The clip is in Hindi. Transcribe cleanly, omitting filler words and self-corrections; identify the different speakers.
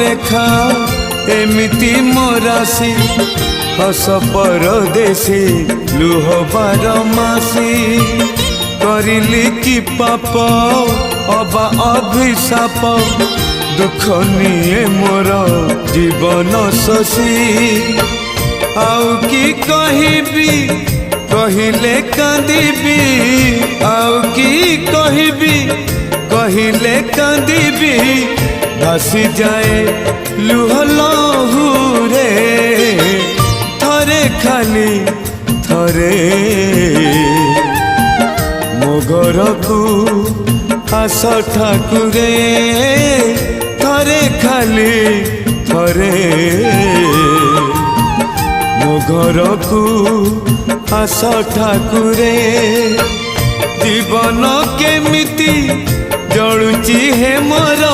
Speaker 1: रेखा एमिति मोरासी हस परदेसी लुह बारमासी करिली कि पाप अबा अभिशाप दुख निये मोर जीवन शशी आउ कि कहबी कहिले कांदिबी आउ कि कहबी कहिले कांदिबी भासी जाए लुह लहुरे थरे खाली थरे मो घर को आस ठाकुरे थरे खाली थरे मो घर को आस ठाकुरे जीवन केमिति जलुची हे मोर